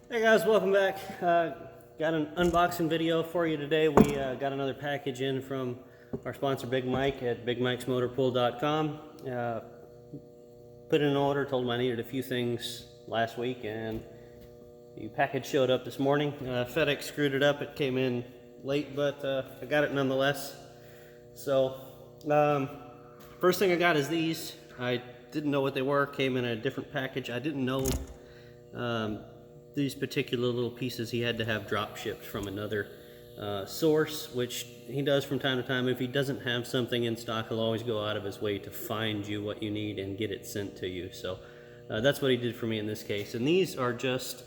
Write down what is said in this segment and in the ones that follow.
Hey guys, welcome back. Got an unboxing video for you today. We got another package in from our sponsor Big Mike at BigMikesMotorPool.com. Put in an order, told him I needed a few things last week, and the package showed up this morning. FedEx screwed it up. It came in late, but I got it nonetheless. So, first thing I got is these. I didn't know what they were. Came in a different package. I didn't know these particular little pieces he had to have drop shipped from another source, which he does from time to time. If he doesn't have something in stock, he'll always go out of his way to find you what you need and get it sent to you. So that's what he did for me in this case. And these are just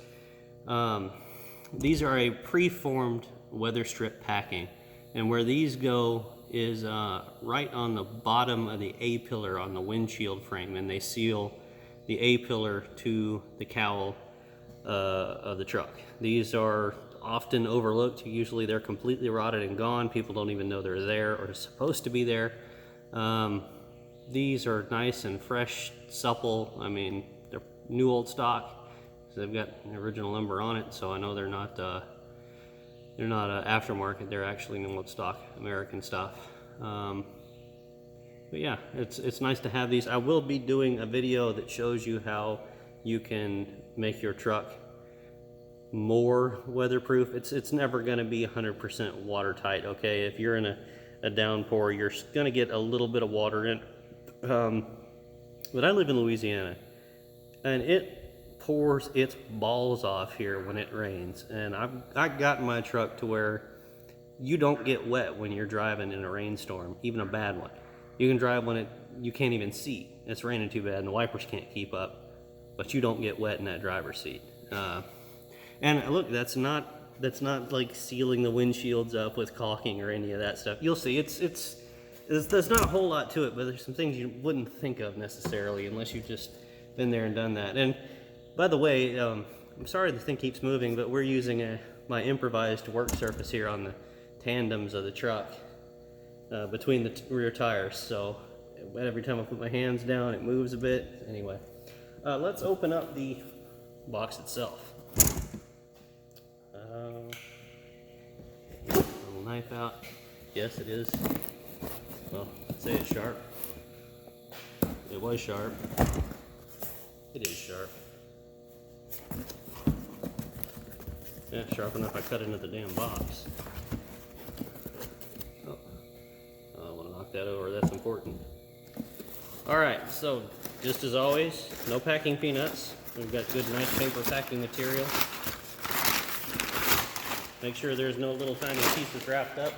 these are a preformed weather strip packing, and where these go is right on the bottom of the A-pillar on the windshield frame, and they seal the A-pillar to the cowl of the truck. These are often overlooked. Usually they're completely rotted and gone. People don't even know they're there or supposed to be there. These are nice and fresh, supple. I mean, they're new old stock, so they've got an original number on it, so I know they're not aftermarket. They're actually new old stock American stuff. But yeah, it's nice to have these. I will be doing a video that shows you how you can make your truck more weatherproof. It's never going to be 100% watertight, okay? If you're in a downpour, you're going to get a little bit of water in. But I live in Louisiana, and it pours its balls off here when it rains, and I've gotten my truck to where you don't get wet when you're driving in a rainstorm, even a bad one. You can drive when you can't even see. It's raining too bad and the wipers can't keep up, but you don't get wet in that driver's seat. And look, that's not like sealing the windshields up with caulking or any of that stuff. You'll see, there's not a whole lot to it, but there's some things you wouldn't think of necessarily unless you've just been there and done that. And by the way, I'm sorry the thing keeps moving, but we're using my improvised work surface here on the tandems of the truck between the rear tires. So every time I put my hands down, it moves a bit. Anyway, let's open up the box itself. Little knife out. Yes, it is. Well, say it's sharp. It was sharp. It is sharp. Yeah, sharp enough I cut into the damn box. Oh, I want to knock that over. That's important. Alright, so just as always, no packing peanuts. We've got good, nice paper packing material. Make sure there's no little tiny pieces wrapped up,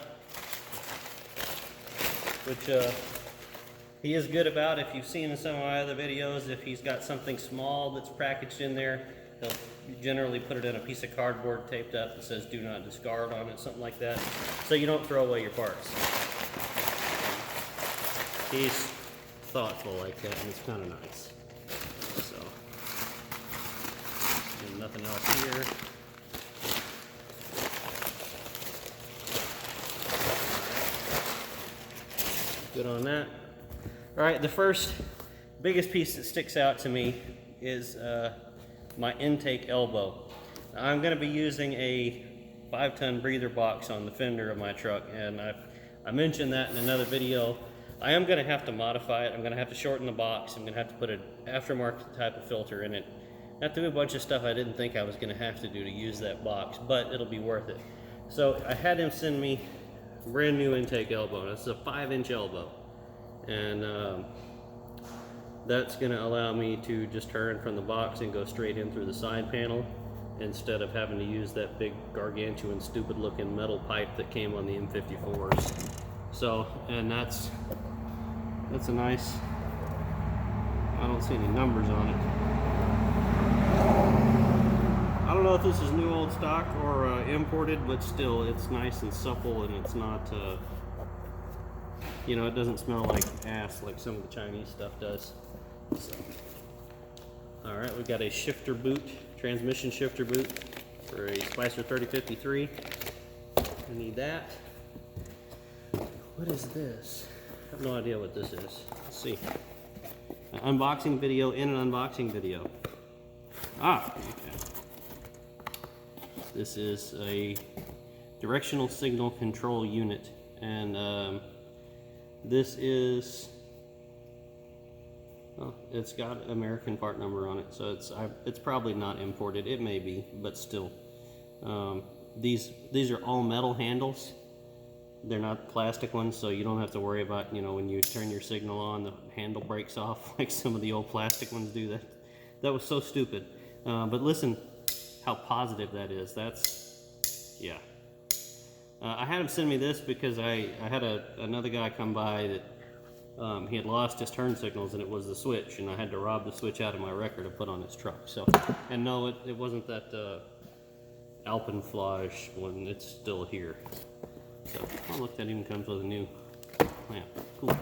which he is good about. If you've seen in some of my other videos, if he's got something small that's packaged in there, he'll generally put it in a piece of cardboard taped up that says "Do not discard" on it, something like that, so you don't throw away your parts. He's thoughtful like that, and it's kind of nice. So, and nothing else here. Good on that. All right, the first biggest piece that sticks out to me is my intake elbow. Now, I'm going to be using a 5-ton breather box on the fender of my truck, and I mentioned that in another video. I am going to have to modify it. I'm going to have to shorten the box. I'm going to have to put an aftermarket type of filter in it. I have to do a bunch of stuff I didn't think I was going to have to do to use that box, but it'll be worth it. So I had him send me a brand new intake elbow. This is a 5-inch elbow, and that's going to allow me to just turn from the box and go straight in through the side panel instead of having to use that big gargantuan stupid looking metal pipe that came on the M54s. So, and that's a nice, I don't see any numbers on it. I don't know if this is new old stock or imported, but still, it's nice and supple, and it's not, you know, it doesn't smell like ass like some of the Chinese stuff does. So, all right, we've got a shifter boot, transmission shifter boot for a Spicer 3053. I need that. What is this? I have no idea what this is. Let's see. An unboxing video in an unboxing video. Ah, okay. This is a directional signal control unit, and this is, well, it's got an American part number on it, so it's probably not imported. It may be, but still. These are all metal handles. They're not plastic ones, so you don't have to worry about, you know, when you turn your signal on, the handle breaks off like some of the old plastic ones do. That was so stupid. But listen how positive that is. That's, yeah. I had him send me this because I had another guy come by that he had lost his turn signals, and it was the switch, and I had to rob the switch out of my wrecker to put on his truck. So, and no, it wasn't that Alpenflage one. It's still here. So, oh look, that even comes with a new clamp. Cool.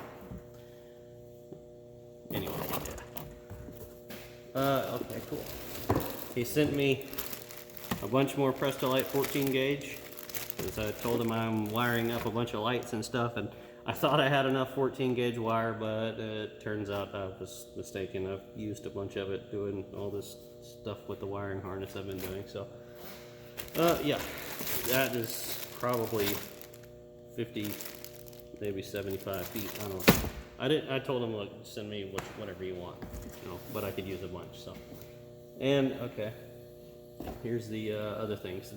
Anyway, yeah. Okay, cool. He sent me a bunch more Prestolite 14 gauge, because I told him I'm wiring up a bunch of lights and stuff, and I thought I had enough 14 gauge wire, but it turns out I was mistaken. I've used a bunch of it doing all this stuff with the wiring harness I've been doing. So, yeah, that is probably 50, maybe 75 feet. I don't know. I told him, look, send me whatever you want, you know, but I could use a bunch. So, and okay, here's the other things.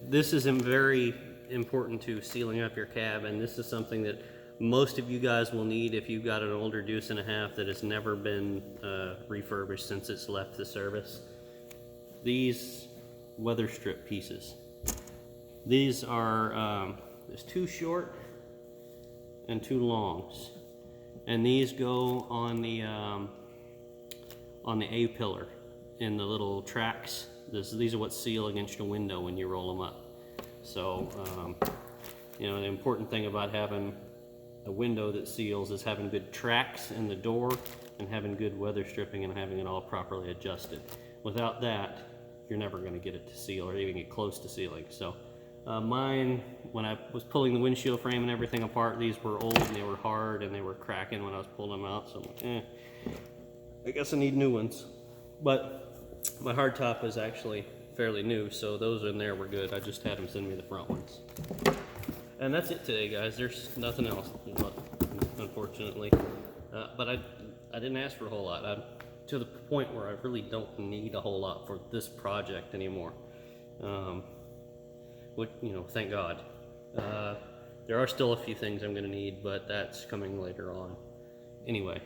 This is very important to sealing up your cab, and this is something that most of you guys will need if you've got an older Deuce and a half that has never been refurbished since it's left the service. These weather strip pieces. These are, there's two short and two longs, and these go on the A-pillar in the little tracks. These are what seal against your window when you roll them up. So, you know, the important thing about having a window that seals is having good tracks in the door and having good weather stripping and having it all properly adjusted. Without that, you're never going to get it to seal or even get close to sealing. So, mine, when I was pulling the windshield frame and everything apart, these were old and they were hard and they were cracking when I was pulling them out. So, I guess I need new ones. But my hardtop is actually fairly new, so those in there were good. I just had them send me the front ones. And that's it today, guys. There's nothing else, unfortunately. But I didn't ask for a whole lot. I'm to the point where I really don't need a whole lot for this project anymore. Which, you know, thank God. There are still a few things I'm going to need, but that's coming later on. Anyway,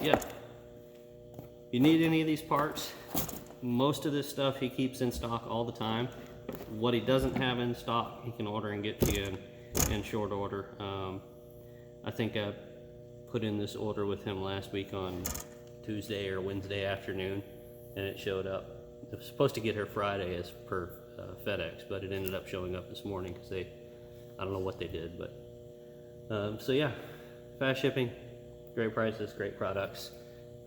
yeah. If you need any of these parts, most of this stuff he keeps in stock all the time. What he doesn't have in stock, he can order and get to you in short order. I think I put in this order with him last week on Tuesday or Wednesday afternoon, and it showed up. It was supposed to get here Friday as per FedEx, but it ended up showing up this morning because I don't know what they did, but so yeah, fast shipping, great prices, great products,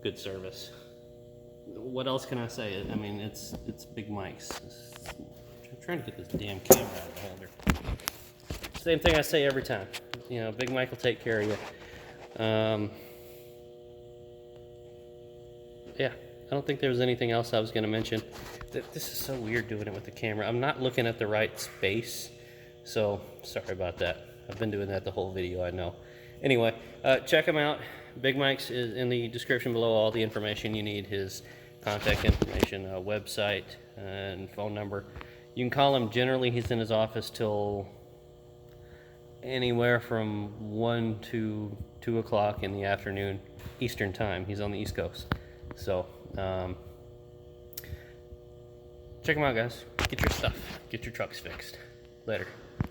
good service. What else can I say? I mean, it's Big Mike's. I'm trying to get this damn camera out of the holder. Same thing I say every time. You know, Big Mike will take care of you. Yeah, I don't think there was anything else I was going to mention. This is so weird doing it with the camera. I'm not looking at the right space, so sorry about that. I've been doing that the whole video, I know. Anyway, check him out. Big Mike's is in the description below. All the information you need, his contact information, website, and phone number. You can call him. Generally, he's in his office till anywhere from 1 to 2 o'clock in the afternoon Eastern time. He's on the East Coast. So, check him out, guys. Get your stuff. Get your trucks fixed. Later.